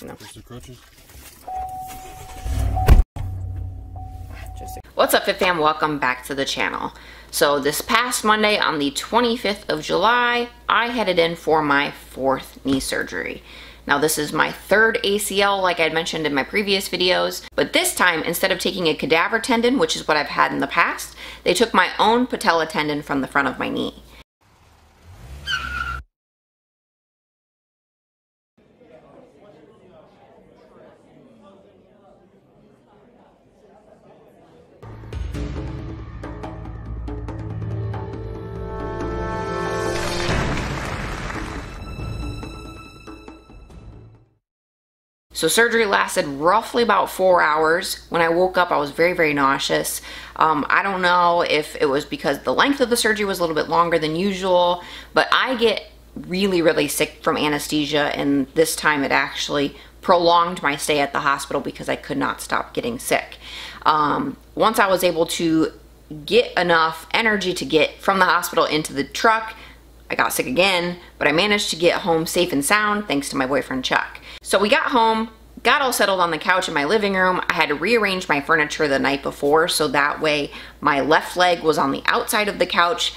No. Just the crutches? What's up, Fit Fam? Welcome back to the channel. So this past Monday on the 25th of July, I headed in for my 4th knee surgery. Now this is my 3rd ACL, like I had mentioned in my previous videos, but this time, instead of taking a cadaver tendon, which is what I've had in the past, they took my own patella tendon from the front of my knee. So surgery lasted roughly about 4 hours. When I woke up, I was very nauseous. I don't know if it was because the length of the surgery was a little bit longer than usual, but I get really sick from anesthesia, and this time it actually prolonged my stay at the hospital because I could not stop getting sick. Once I was able to get enough energy to get from the hospital into the truck, I got sick again, but I managed to get home safe and sound thanks to my boyfriend Chuck. So we got home, got all settled on the couch in my living room. I had to rearrange my furniture the night before so that way my left leg was on the outside of the couch,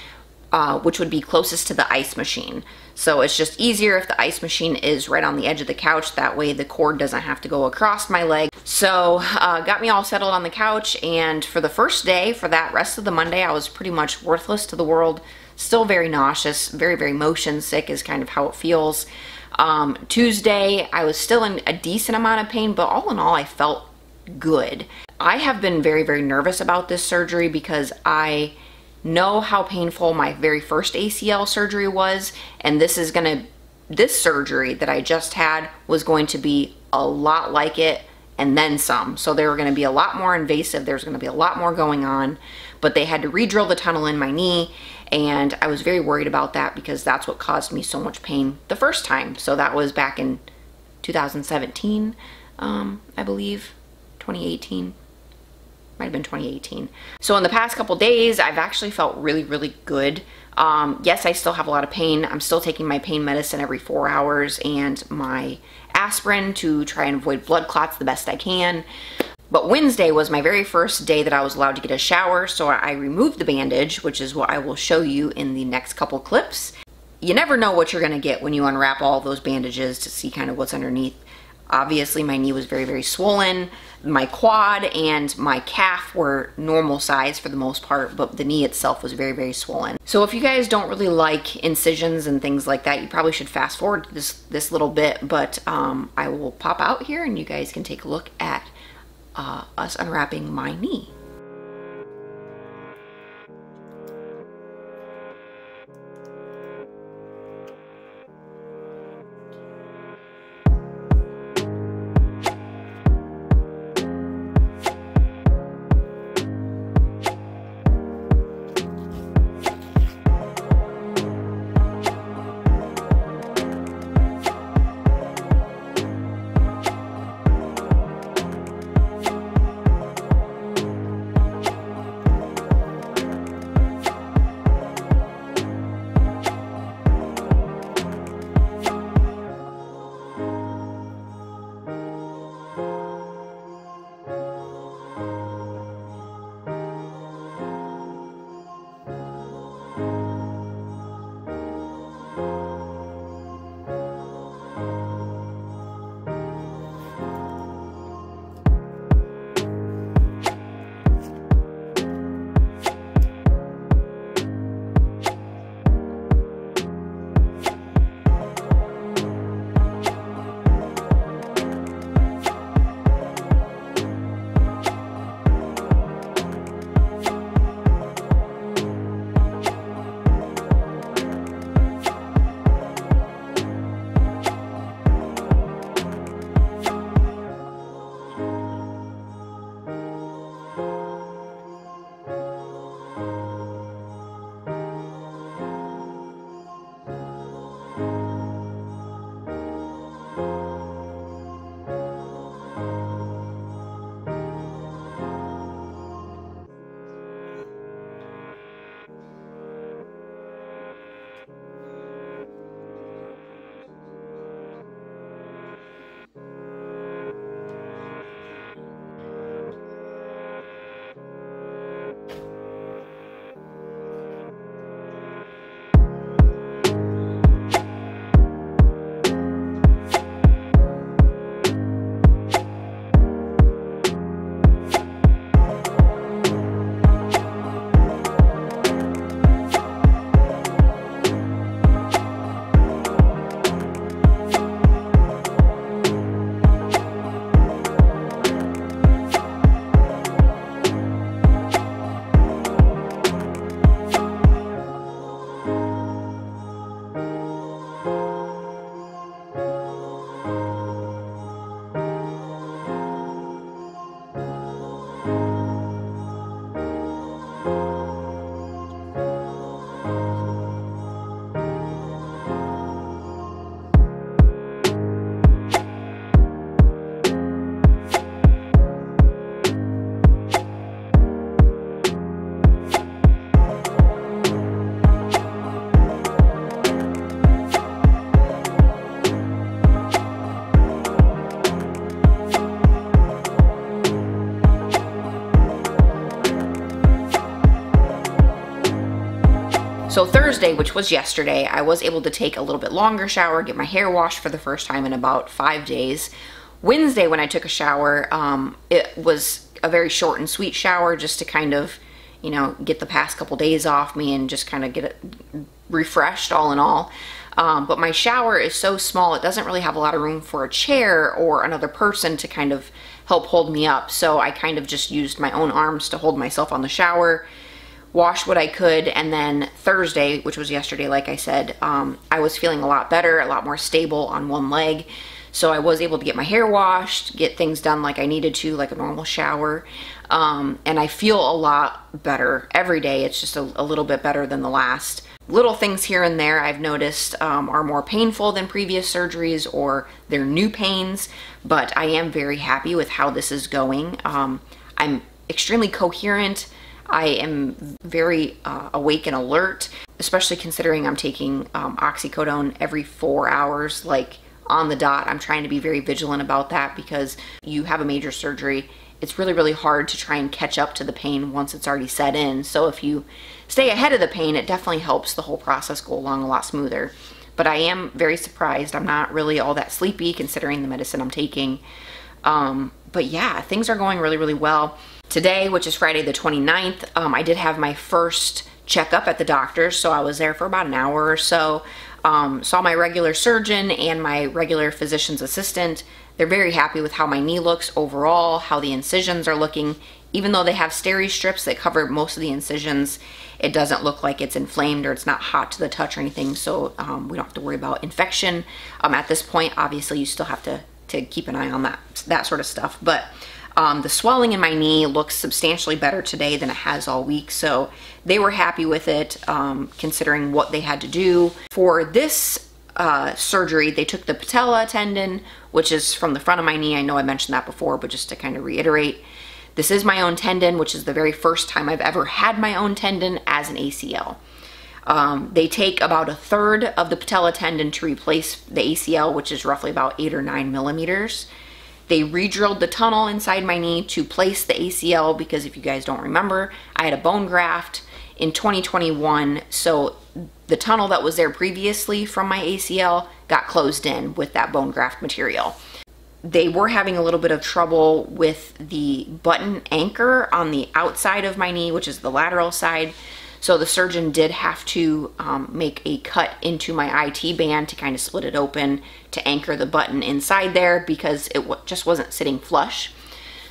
which would be closest to the ice machine. So it's just easier if the ice machine is right on the edge of the couch. That way the cord doesn't have to go across my leg. So got me all settled on the couch, and for the first day, for that rest of the Monday, I was pretty much worthless to the world. Still very nauseous, very motion sick is kind of how it feels. Tuesday, I was still in a decent amount of pain, but all in all, I felt good. I have been very nervous about this surgery because I know how painful my very first ACL surgery was, and this surgery that I just had was going to be a lot like it and then some. So they were going to be a lot more invasive. There's going to be a lot more going on, but they had to re-drill the tunnel in my knee, and I was very worried about that because that's what caused me so much pain the first time. So that was back in 2017, I believe, 2018. Might have been 2018. So in the past couple days, I've actually felt really good. Yes, I still have a lot of pain. I'm still taking my pain medicine every 4 hours and my aspirin to try and avoid blood clots the best I can. But Wednesday was my very first day that I was allowed to get a shower, so I removed the bandage, which is what I will show you in the next couple clips. You never know what you're gonna get when you unwrap all those bandages to see kind of what's underneath. Obviously, my knee was very swollen. My quad and my calf were normal size for the most part, but the knee itself was very swollen. So if you guys don't really like incisions and things like that, you probably should fast forward this little bit, but I will pop out here and you guys can take a look at us unwrapping my knee. So Thursday, which was yesterday, I was able to take a little bit longer shower, get my hair washed for the first time in about 5 days. Wednesday, when I took a shower, it was a very short and sweet shower just to kind of, you know, get the past couple days off me and just kind of get it refreshed all in all. But my shower is so small, it doesn't really have a lot of room for a chair or another person to kind of help hold me up. So I kind of just used my own arms to hold myself on the shower, wash what I could, and then Thursday, which was yesterday, like I said, I was feeling a lot better, a lot more stable on one leg. So I was able to get my hair washed, get things done like I needed to, like a normal shower. And I feel a lot better every day. It's just a little bit better than the last. Little things here and there I've noticed are more painful than previous surgeries, or they're new pains, but I am very happy with how this is going. I'm extremely coherent. I am very awake and alert, especially considering I'm taking oxycodone every 4 hours, like on the dot. I'm trying to be very vigilant about that because you have a major surgery. It's really, really hard to try and catch up to the pain once it's already set in. So if you stay ahead of the pain, it definitely helps the whole process go along a lot smoother. But I am very surprised. I'm not really all that sleepy considering the medicine I'm taking. But yeah, things are going really, really well. Today, which is Friday the 29th, I did have my first checkup at the doctor's, so I was there for about an hour or so. Saw my regular surgeon and my regular physician's assistant. They're very happy with how my knee looks overall, how the incisions are looking. Even though they have steri strips that cover most of the incisions, it doesn't look like it's inflamed or it's not hot to the touch or anything, so we don't have to worry about infection. At this point, obviously, you still have to keep an eye on that sort of stuff. But the swelling in my knee looks substantially better today than it has all week, so they were happy with it, considering what they had to do. For this surgery, they took the patella tendon, which is from the front of my knee. I know I mentioned that before, but just to kind of reiterate, this is my own tendon, which is the very first time I've ever had my own tendon as an ACL. They take about 1/3 of the patella tendon to replace the ACL, which is roughly about 8 or 9 millimeters. They re-drilled the tunnel inside my knee to place the ACL because, if you guys don't remember, I had a bone graft in 2021, so the tunnel that was there previously from my ACL got closed in with that bone graft material. They were having a little bit of trouble with the button anchor on the outside of my knee, which is the lateral side. So the surgeon did have to make a cut into my IT band to kind of split it open to anchor the button inside there because it just wasn't sitting flush.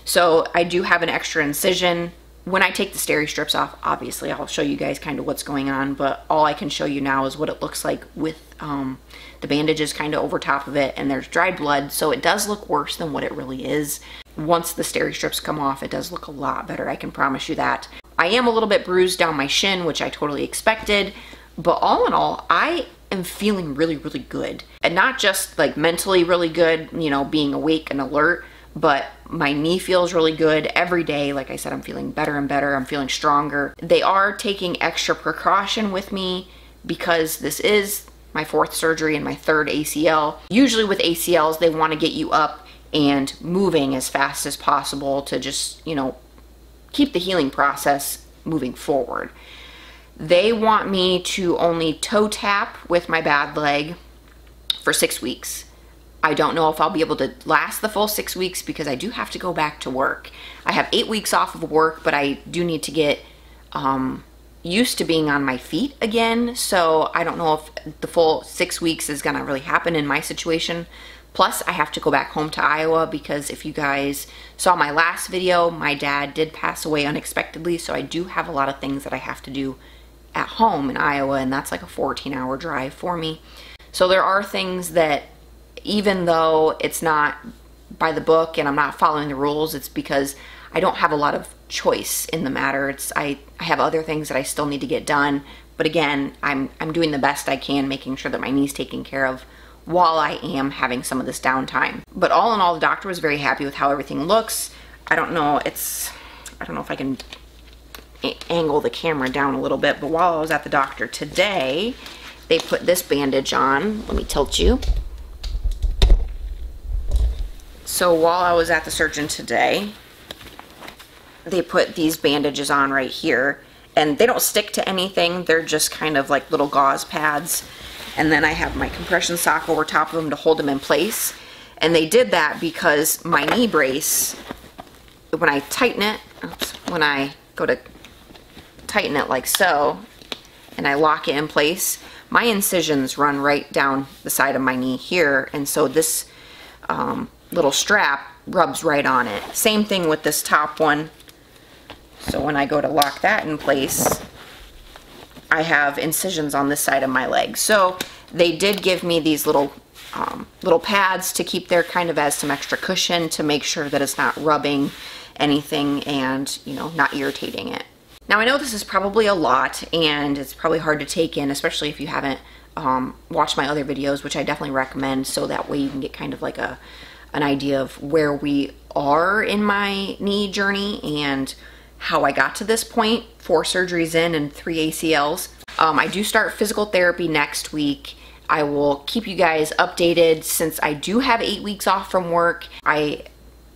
So I do have an extra incision. When I take the steri strips off, obviously I'll show you guys kind of what's going on, but all I can show you now is what it looks like with the bandages kind of over top of it, and there's dried blood, so it does look worse than what it really is. Once the steri strips come off, it does look a lot better, I can promise you that. I am a little bit bruised down my shin, which I totally expected, but all in all, I am feeling really, really good. And not just like mentally really good, you know, being awake and alert, but my knee feels really good every day. Like I said, I'm feeling better and better. I'm feeling stronger. They are taking extra precaution with me because this is my 4th surgery and my 3rd ACL. Usually with ACLs, they want to get you up and moving as fast as possible to just, you know, keep the healing process moving forward. They want me to only toe tap with my bad leg for 6 weeks. I don't know if I'll be able to last the full 6 weeks because I do have to go back to work. I have 8 weeks off of work, but I do need to get used to being on my feet again. So I don't know if the full 6 weeks is gonna really happen in my situation. Plus, I have to go back home to Iowa because if you guys saw my last video, my dad did pass away unexpectedly, so I do have a lot of things that I have to do at home in Iowa, and that's like a 14-hour drive for me. So there are things that, even though it's not by the book and I'm not following the rules, it's because I don't have a lot of choice in the matter. I have other things that I still need to get done, but again, I'm doing the best I can, making sure that my knee's taken care of while I am having some of this downtime. But all in all, the doctor was very happy with how everything looks. I don't know if I can angle the camera down a little bit, but while I was at the doctor today, they put this bandage on. Let me tilt you. So while I was at the surgeon today, they put these bandages on right here, and they don't stick to anything. They're just kind of like little gauze pads. And then I have my compression sock over top of them to hold them in place. And they did that because my knee brace, when I tighten it, when I go to tighten it like so, and I lock it in place, my incisions run right down the side of my knee here, and so this little strap rubs right on it. Same thing with this top one. So when I go to lock that in place, I have incisions on this side of my leg. So they did give me these little pads to keep there kind of as some extra cushion to make sure that it's not rubbing anything and, you know, not irritating it. Now I know this is probably a lot and it's probably hard to take in, especially if you haven't watched my other videos, which I definitely recommend, so that way you can get kind of like an idea of where we are in my knee journey and how I got to this point, 4 surgeries in and 3 ACLs. I do start physical therapy next week. I will keep you guys updated. Since I do have 8 weeks off from work, I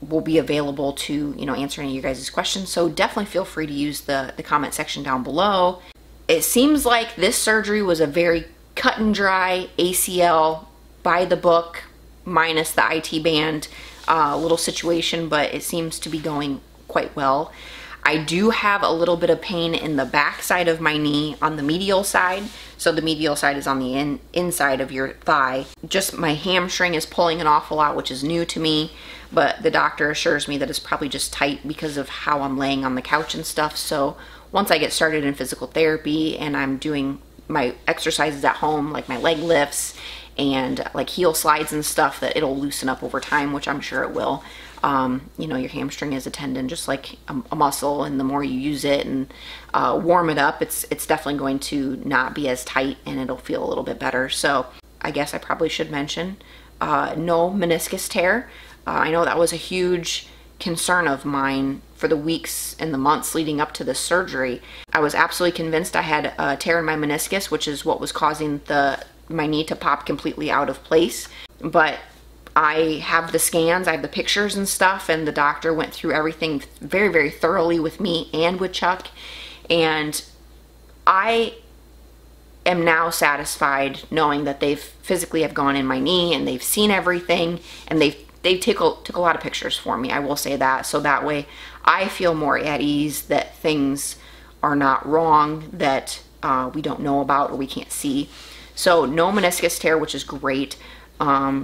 will be available to, you know, answer any of you guys' questions. So definitely feel free to use the comment section down below. It seems like this surgery was a very cut and dry ACL, by the book, minus the IT band little situation, but it seems to be going quite well. I do have a little bit of pain in the back side of my knee on the medial side. So the medial side is on the inside of your thigh. Just my hamstring is pulling an awful lot, which is new to me, but the doctor assures me that it's probably just tight because of how I'm laying on the couch and stuff. So once I get started in physical therapy and I'm doing my exercises at home, like my leg lifts and like heel slides and stuff, that it'll loosen up over time, which I'm sure it will. You know, your hamstring is a tendon, just like a muscle, and the more you use it and warm it up, it's definitely going to not be as tight and it'll feel a little bit better. So I guess I probably should mention no meniscus tear. I know that was a huge concern of mine for the weeks and the months leading up to this surgery. I was absolutely convinced I had a tear in my meniscus, which is what was causing my knee to pop completely out of place. But I have the scans, I have the pictures and stuff, and the doctor went through everything very, very thoroughly with me and with Chuck. And I am now satisfied knowing that they've physically have gone in my knee and they've seen everything, and they took a lot of pictures for me, I will say that. So that way I feel more at ease that things are not wrong, that we don't know about or we can't see. So no meniscus tear, which is great.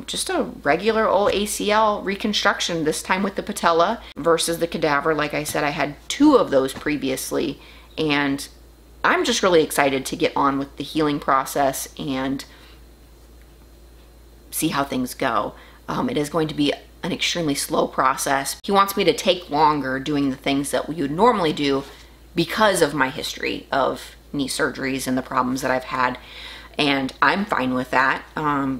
Just a regular old ACL reconstruction, this time with the patella versus the cadaver. Like I said, I had 2 of those previously, and I'm just really excited to get on with the healing process and see how things go. It is going to be an extremely slow process. He wants me to take longer doing the things that we would normally do because of my history of knee surgeries and the problems that I've had. And I'm fine with that.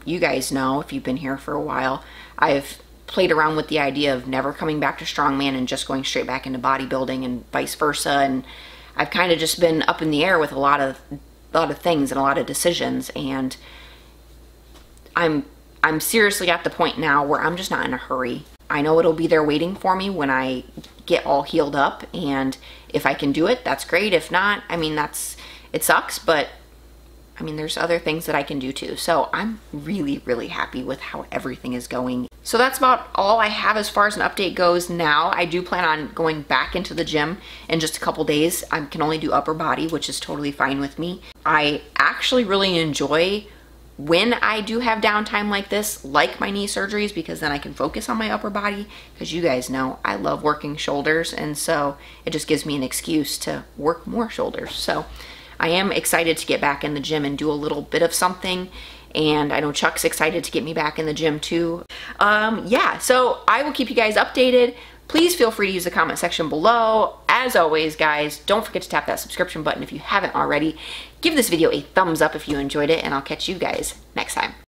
You guys know, if you've been here for a while, I've played around with the idea of never coming back to strongman and just going straight back into bodybuilding and vice versa. And I've kind of just been up in the air with a lot of things and a lot of decisions. And I'm seriously at the point now where I'm just not in a hurry. I know it'll be there waiting for me when I get all healed up. And if I can do it, that's great. If not, I mean, it sucks, but I mean, there's other things that I can do too. So I'm really, really happy with how everything is going. So that's about all I have as far as an update goes now. I do plan on going back into the gym in just a couple days. I can only do upper body, which is totally fine with me. I actually really enjoy when I do have downtime like this, like my knee surgeries, because then I can focus on my upper body, because you guys know I love working shoulders, and so it just gives me an excuse to work more shoulders. So I am excited to get back in the gym and do a little bit of something, and I know Chuck's excited to get me back in the gym too. Yeah, so I will keep you guys updated. Please feel free to use the comment section below. As always, guys, don't forget to tap that subscription button if you haven't already. Give this video a thumbs up if you enjoyed it, and I'll catch you guys next time.